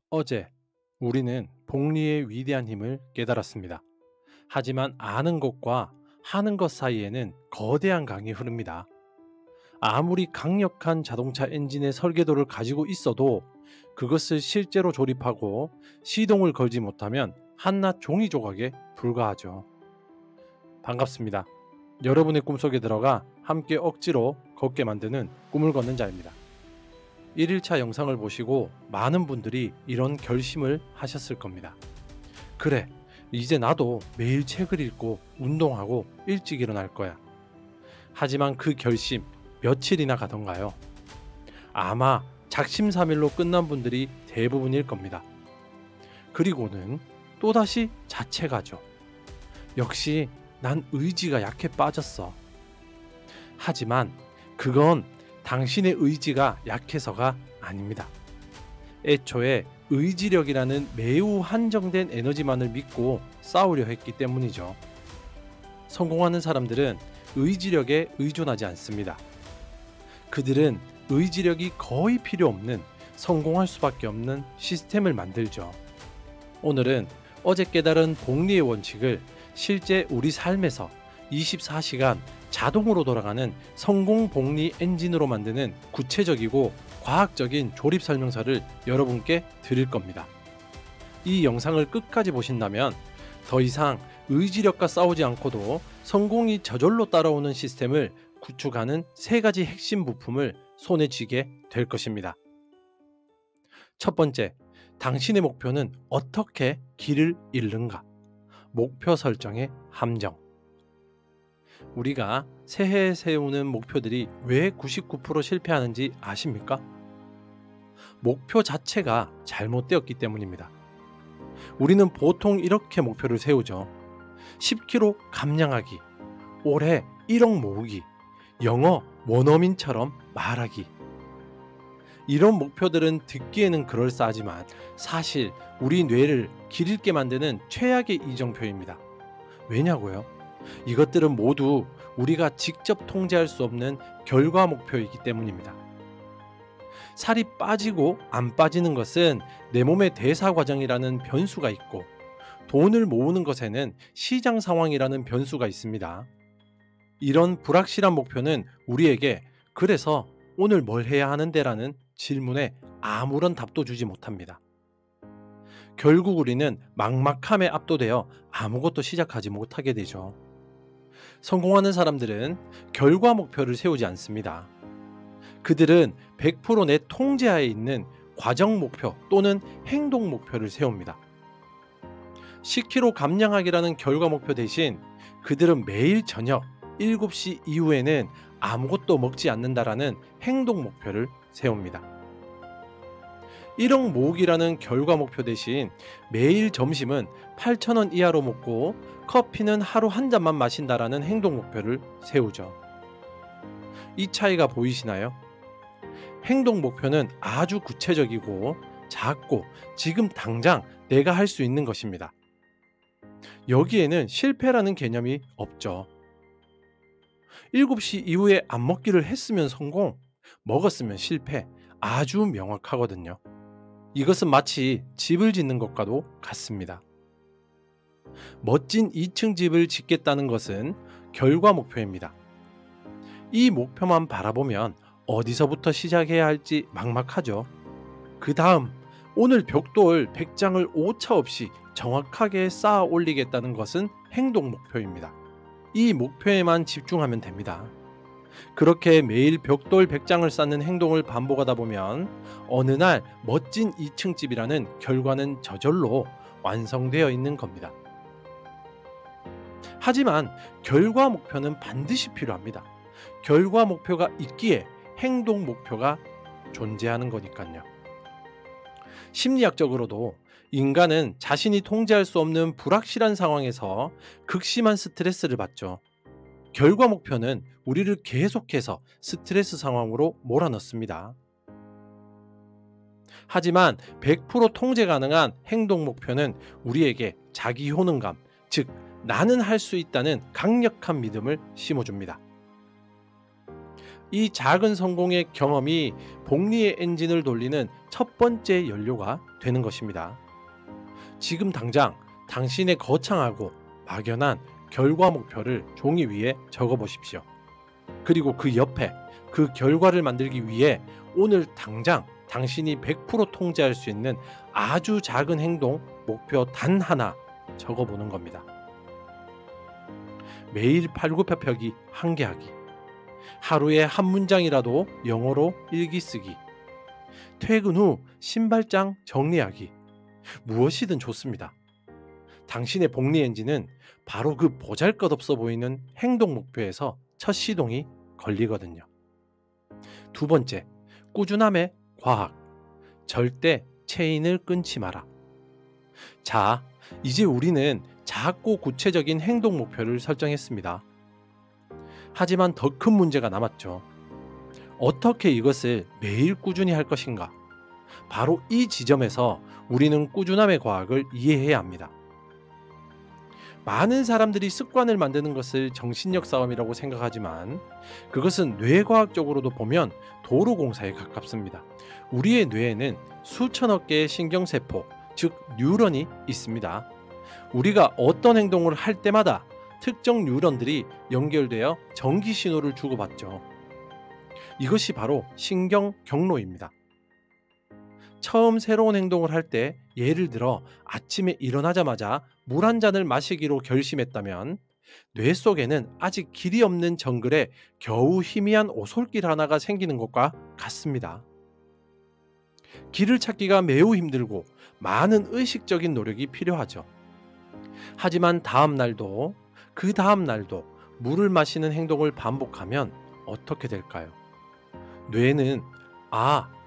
어제 우리는 복리의 위대한 힘을 깨달았습니다. 하지만 아는 것과 하는 것 사이에는 거대한 강이 흐릅니다. 아무리 강력한 자동차 엔진의 설계도를 가지고 있어도 그것을 실제로 조립하고 시동을 걸지 못하면 한낱 종이 조각에 불과하죠. 반갑습니다. 여러분의 꿈속에 들어가 함께 억지로 걷게 만드는 꿈을 걷는 자입니다. 1일차 영상을 보시고 많은 분들이 이런 결심을 하셨을 겁니다. 그래, 이제 나도 매일 책을 읽고 운동하고 일찍 일어날 거야. 하지만 그 결심 며칠이나 가던가요? 아마 작심삼일로 끝난 분들이 대부분일 겁니다. 그리고는 또다시 자책하죠. 역시 난 의지가 약해 빠졌어. 하지만 그건 당신의 의지가 약해서가 아닙니다. 애초에 의지력이라는 매우 한정된 에너지만을 믿고 싸우려 했기 때문이죠. 성공하는 사람들은 의지력에 의존하지 않습니다. 그들은 의지력이 거의 필요 없는 성공할 수밖에 없는 시스템을 만들죠. 오늘은 어제 깨달은 복리의 원칙을 실제 우리 삶에서 24시간 자동으로 돌아가는 성공 복리 엔진으로 만드는 구체적이고 과학적인 조립 설명서를 여러분께 드릴 겁니다. 이 영상을 끝까지 보신다면 더 이상 의지력과 싸우지 않고도 성공이 저절로 따라오는 시스템을 구축하는 3가지 핵심 부품을 손에 쥐게 될 것입니다. 첫 번째, 당신의 목표는 어떻게 길을 잃는가? 목표 설정의 함정. 우리가 새해에 세우는 목표들이 왜 99% 실패하는지 아십니까? 목표 자체가 잘못되었기 때문입니다. 우리는 보통 이렇게 목표를 세우죠. 10kg 감량하기, 올해 1억 모으기, 영어 원어민처럼 말하기. 이런 목표들은 듣기에는 그럴싸하지만 사실 우리 뇌를 길 잃게 만드는 최악의 이정표입니다. 왜냐고요? 이것들은 모두 우리가 직접 통제할 수 없는 결과 목표이기 때문입니다. 살이 빠지고 안 빠지는 것은 내 몸의 대사 과정이라는 변수가 있고, 돈을 모으는 것에는 시장 상황이라는 변수가 있습니다. 이런 불확실한 목표는 우리에게 그래서 오늘 뭘 해야 하는데라는 질문에 아무런 답도 주지 못합니다. 결국 우리는 막막함에 압도되어 아무것도 시작하지 못하게 되죠. 성공하는 사람들은 결과 목표를 세우지 않습니다. 그들은 100% 내 통제하에 있는 과정 목표 또는 행동 목표를 세웁니다. 10kg 감량하기라는 결과 목표 대신 그들은 매일 저녁 7시 이후에는 아무것도 먹지 않는다라는 행동 목표를 세웁니다. 1억 모으기라는 결과 목표 대신 매일 점심은 8,000원 이하로 먹고 커피는 하루 한 잔만 마신다라는 행동 목표를 세우죠. 이 차이가 보이시나요? 행동 목표는 아주 구체적이고 작고 지금 당장 내가 할 수 있는 것입니다. 여기에는 실패라는 개념이 없죠. 7시 이후에 안 먹기를 했으면 성공, 먹었으면 실패, 아주 명확하거든요. 이것은 마치 집을 짓는 것과도 같습니다. 멋진 2층 집을 짓겠다는 것은 결과 목표입니다. 이 목표만 바라보면 어디서부터 시작해야 할지 막막하죠. 그 다음 오늘 벽돌 100장을 오차 없이 정확하게 쌓아 올리겠다는 것은 행동 목표입니다. 이 목표에만 집중하면 됩니다. 그렇게 매일 벽돌 100장을 쌓는 행동을 반복하다 보면 어느 날 멋진 2층 집이라는 결과는 저절로 완성되어 있는 겁니다. 하지만 결과 목표는 반드시 필요합니다. 결과 목표가 있기에 행동 목표가 존재하는 거니까요. 심리학적으로도 인간은 자신이 통제할 수 없는 불확실한 상황에서 극심한 스트레스를 받죠. 결과 목표는 우리를 계속해서 스트레스 상황으로 몰아넣습니다. 하지만 100% 통제 가능한 행동 목표는 우리에게 자기 효능감, 즉 나는 할 수 있다는 강력한 믿음을 심어줍니다. 이 작은 성공의 경험이 복리의 엔진을 돌리는 첫 번째 연료가 되는 것입니다. 지금 당장 당신의 거창하고 막연한 결과 목표를 종이 위에 적어 보십시오. 그리고 그 옆에 그 결과를 만들기 위해 오늘 당장 당신이 100% 통제할 수 있는 아주 작은 행동, 목표 단 하나 적어보는 겁니다. 매일 팔굽혀펴기 1개 하기, 하루에 한 문장이라도 영어로 일기 쓰기, 퇴근 후 신발장 정리하기, 무엇이든 좋습니다. 당신의 복리 엔진은 바로 그 보잘것없어 보이는 행동 목표에서 첫 시동이 걸리거든요. 두 번째, 꾸준함의 과학. 절대 체인을 끊지 마라. 자, 이제 우리는 작고 구체적인 행동 목표를 설정했습니다. 하지만 더 큰 문제가 남았죠. 어떻게 이것을 매일 꾸준히 할 것인가? 바로 이 지점에서 우리는 꾸준함의 과학을 이해해야 합니다. 많은 사람들이 습관을 만드는 것을 정신력 싸움이라고 생각하지만 그것은 뇌과학적으로도 보면 도로공사에 가깝습니다. 우리의 뇌에는 수천억 개의 신경세포, 즉 뉴런이 있습니다. 우리가 어떤 행동을 할 때마다 특정 뉴런들이 연결되어 전기 신호를 주고받죠. 이것이 바로 신경 경로입니다. 처음 새로운 행동을 할 때, 예를 들어 아침에 일어나자마자 물 한 잔을 마시기로 결심했다면 뇌 속에는 아직 길이 없는 정글에 겨우 희미한 오솔길 하나가 생기는 것과 같습니다. 길을 찾기가 매우 힘들고 많은 의식적인 노력이 필요하죠. 하지만 다음 날도 그 다음 날도 물을 마시는 행동을 반복하면 어떻게 될까요? 뇌는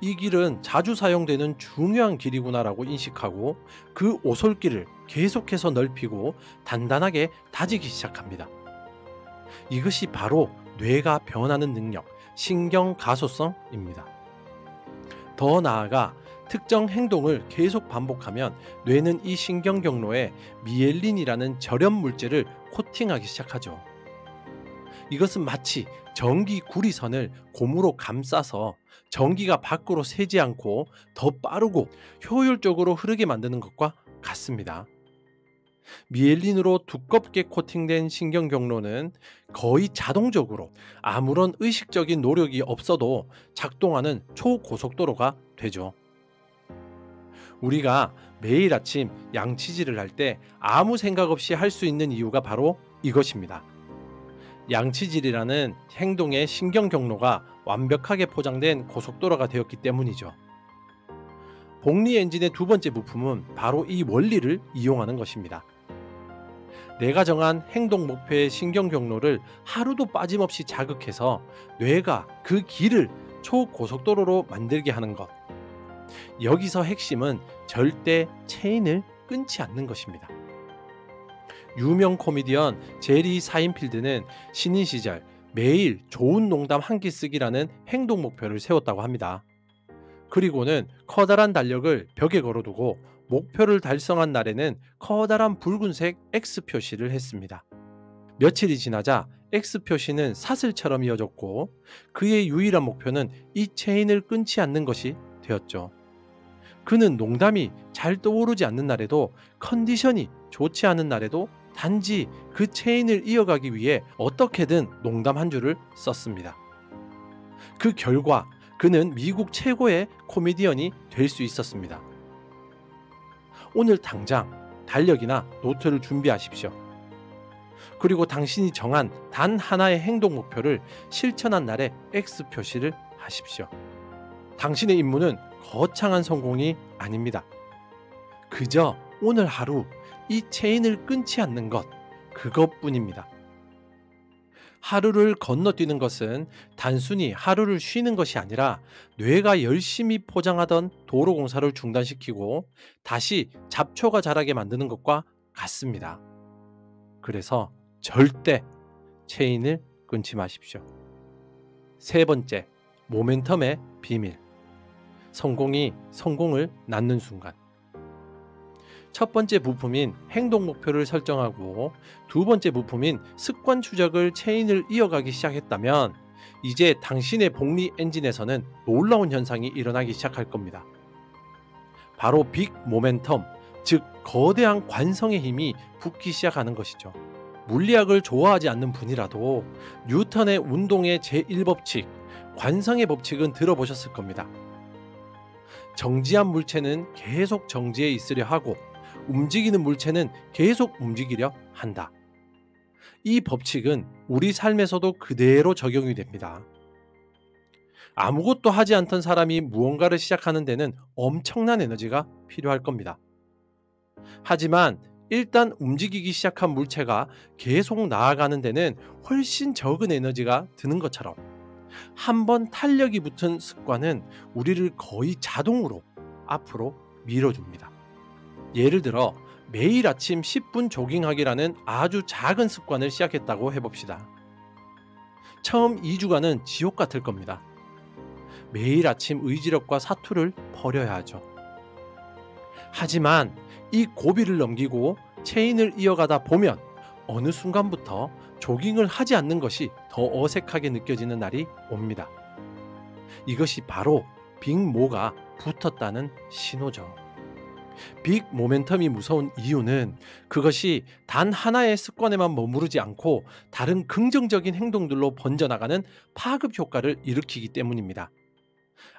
이 길은 자주 사용되는 중요한 길이구나라고 인식하고 그 오솔길을 계속해서 넓히고 단단하게 다지기 시작합니다. 이것이 바로 뇌가 변하는 능력, 신경 가소성입니다. 더 나아가 특정 행동을 계속 반복하면 뇌는 이 신경 경로에 미엘린이라는 절연 물질을 코팅하기 시작하죠. 이것은 마치 전기 구리선을 고무로 감싸서 전기가 밖으로 새지 않고 더 빠르고 효율적으로 흐르게 만드는 것과 같습니다. 미엘린으로 두껍게 코팅된 신경 경로는 거의 자동적으로 아무런 의식적인 노력이 없어도 작동하는 초고속도로가 되죠. 우리가 매일 아침 양치질을 할 때 아무 생각 없이 할 수 있는 이유가 바로 이것입니다. 양치질이라는 행동의 신경 경로가 완벽하게 포장된 고속도로가 되었기 때문이죠. 복리 엔진의 두 번째 부품은 바로 이 원리를 이용하는 것입니다. 내가 정한 행동 목표의 신경 경로를 하루도 빠짐없이 자극해서 뇌가 그 길을 초고속도로로 만들게 하는 것. 여기서 핵심은 절대 체인을 끊지 않는 것입니다. 유명 코미디언 제리 사인필드는 신인 시절 매일 좋은 농담 한 개 쓰기라는 행동 목표를 세웠다고 합니다. 그리고는 커다란 달력을 벽에 걸어두고 목표를 달성한 날에는 커다란 붉은색 X 표시를 했습니다. 며칠이 지나자 X 표시는 사슬처럼 이어졌고 그의 유일한 목표는 이 체인을 끊지 않는 것이 되었죠. 그는 농담이 잘 떠오르지 않는 날에도 컨디션이 좋지 않은 날에도 단지 그 체인을 이어가기 위해 어떻게든 농담 한 줄을 썼습니다. 그 결과 그는 미국 최고의 코미디언이 될 수 있었습니다. 오늘 당장 달력이나 노트를 준비하십시오. 그리고 당신이 정한 단 하나의 행동 목표를 실천한 날에 X 표시를 하십시오. 당신의 임무는 거창한 성공이 아닙니다. 그저 오늘 하루 이 체인을 끊지 않는 것, 그것뿐입니다. 하루를 건너뛰는 것은 단순히 하루를 쉬는 것이 아니라 뇌가 열심히 포장하던 도로공사를 중단시키고 다시 잡초가 자라게 만드는 것과 같습니다. 그래서 절대 체인을 끊지 마십시오. 세 번째, 모멘텀의 비밀. 성공이 성공을 낳는 순간. 첫 번째 부품인 행동 목표를 설정하고 두 번째 부품인 습관 추적을 체인을 이어가기 시작했다면 이제 당신의 복리 엔진에서는 놀라운 현상이 일어나기 시작할 겁니다. 바로 빅 모멘텀, 즉 거대한 관성의 힘이 붙기 시작하는 것이죠. 물리학을 좋아하지 않는 분이라도 뉴턴의 운동의 제1법칙, 관성의 법칙은 들어보셨을 겁니다. 정지한 물체는 계속 정지해 있으려 하고 움직이는 물체는 계속 움직이려 한다. 이 법칙은 우리 삶에서도 그대로 적용이 됩니다. 아무것도 하지 않던 사람이 무언가를 시작하는 데는 엄청난 에너지가 필요할 겁니다. 하지만 일단 움직이기 시작한 물체가 계속 나아가는 데는 훨씬 적은 에너지가 드는 것처럼 한번 탄력이 붙은 습관은 우리를 거의 자동으로 앞으로 밀어줍니다. 예를 들어 매일 아침 10분 조깅하기라는 아주 작은 습관을 시작했다고 해봅시다. 처음 2주간은 지옥 같을 겁니다. 매일 아침 의지력과 사투를 버려야 하죠. 하지만 이 고비를 넘기고 체인을 이어가다 보면 어느 순간부터 조깅을 하지 않는 것이 더 어색하게 느껴지는 날이 옵니다. 이것이 바로 빅모가 붙었다는 신호죠. 빅 모멘텀이 무서운 이유는 그것이 단 하나의 습관에만 머무르지 않고 다른 긍정적인 행동들로 번져나가는 파급 효과를 일으키기 때문입니다.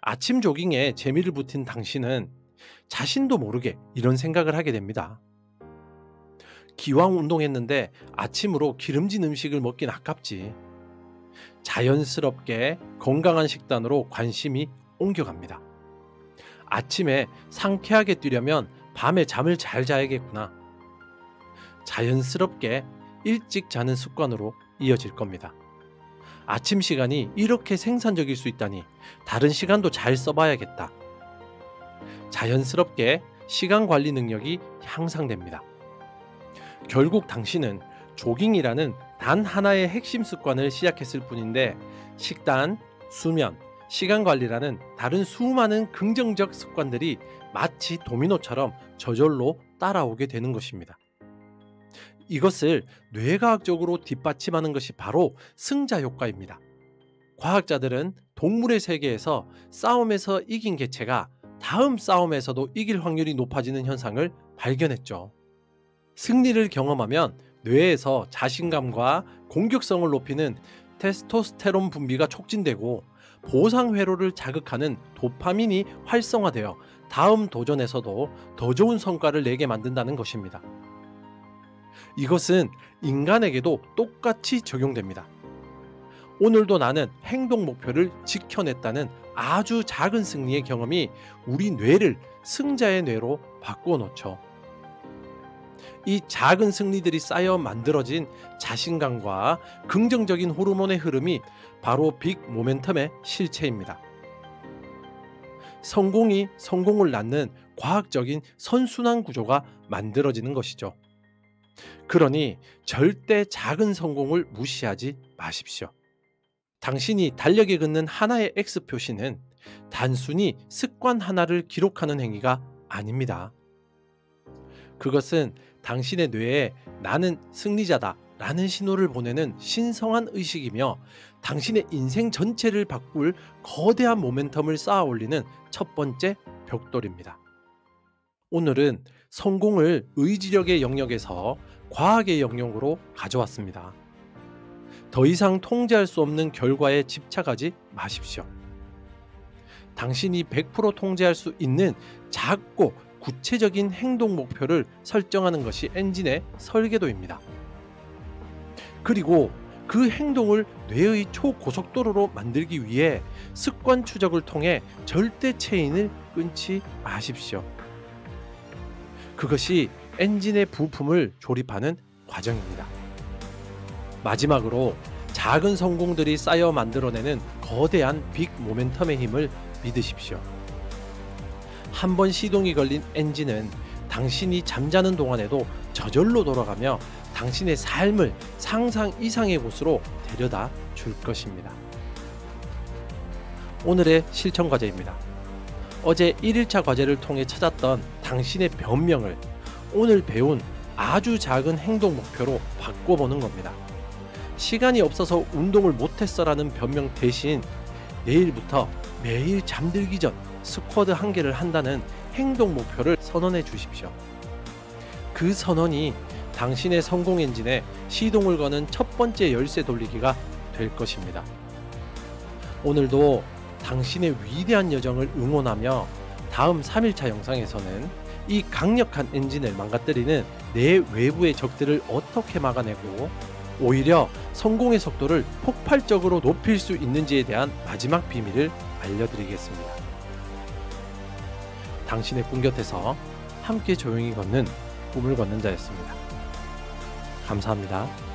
아침 조깅에 재미를 붙인 당신은 자신도 모르게 이런 생각을 하게 됩니다. 기왕 운동했는데 아침으로 기름진 음식을 먹긴 아깝지. 자연스럽게 건강한 식단으로 관심이 옮겨갑니다. 아침에 상쾌하게 뛰려면 밤에 잠을 잘 자야겠구나. 자연스럽게 일찍 자는 습관으로 이어질 겁니다. 아침 시간이 이렇게 생산적일 수 있다니 다른 시간도 잘 써봐야겠다. 자연스럽게 시간 관리 능력이 향상됩니다. 결국 당신은 조깅이라는 단 하나의 핵심 습관을 시작했을 뿐인데 식단, 수면, 시간 관리라는 다른 수많은 긍정적 습관들이 마치 도미노처럼 저절로 따라오게 되는 것입니다. 이것을 뇌과학적으로 뒷받침하는 것이 바로 승자 효과입니다. 과학자들은 동물의 세계에서 싸움에서 이긴 개체가 다음 싸움에서도 이길 확률이 높아지는 현상을 발견했죠. 승리를 경험하면 뇌에서 자신감과 공격성을 높이는 테스토스테론 분비가 촉진되고 보상 회로를 자극하는 도파민이 활성화되어 다음 도전에서도 더 좋은 성과를 내게 만든다는 것입니다. 이것은 인간에게도 똑같이 적용됩니다. 오늘도 나는 행동 목표를 지켜냈다는 아주 작은 승리의 경험이 우리 뇌를 승자의 뇌로 바꾸어 놓죠. 이 작은 승리들이 쌓여 만들어진 자신감과 긍정적인 호르몬의 흐름이 바로 빅 모멘텀의 실체입니다. 성공이 성공을 낳는 과학적인 선순환 구조가 만들어지는 것이죠. 그러니 절대 작은 성공을 무시하지 마십시오. 당신이 달력에 긋는 하나의 X 표시는 단순히 습관 하나를 기록하는 행위가 아닙니다. 그것은 당신의 뇌에 나는 승리자다 라는 신호를 보내는 신성한 의식이며 당신의 인생 전체를 바꿀 거대한 모멘텀을 쌓아 올리는 첫 번째 벽돌입니다. 오늘은 성공을 의지력의 영역에서 과학의 영역으로 가져왔습니다. 더 이상 통제할 수 없는 결과에 집착하지 마십시오. 당신이 100% 통제할 수 있는 작고 구체적인 행동 목표를 설정하는 것이 엔진의 설계도입니다. 그리고 그 행동을 뇌의 초고속도로로 만들기 위해 습관 추적을 통해 절대 체인을 끊지 마십시오. 그것이 엔진의 부품을 조립하는 과정입니다. 마지막으로 작은 성공들이 쌓여 만들어내는 거대한 빅 모멘텀의 힘을 믿으십시오. 한번 시동이 걸린 엔진은 당신이 잠자는 동안에도 저절로 돌아가며 당신의 삶을 상상 이상의 곳으로 데려다 줄 것입니다. 오늘의 실천 과제입니다. 어제 1일차 과제를 통해 찾았던 당신의 변명을 오늘 배운 아주 작은 행동 목표로 바꿔보는 겁니다. 시간이 없어서 운동을 못했어라는 변명 대신 내일부터 매일 잠들기 전 스쿼드 1개를 한다는 행동 목표를 선언해 주십시오. 그 선언이 당신의 성공 엔진에 시동을 거는 첫 번째 열쇠 돌리기가 될 것입니다. 오늘도 당신의 위대한 여정을 응원하며 다음 3일차 영상에서는 이 강력한 엔진을 망가뜨리는 내 외부의 적들을 어떻게 막아내고 오히려 성공의 속도를 폭발적으로 높일 수 있는지에 대한 마지막 비밀을 알려드리겠습니다. 당신의 꿈 곁에서 함께 조용히 걷는 꿈을 걷는 자였습니다. 감사합니다.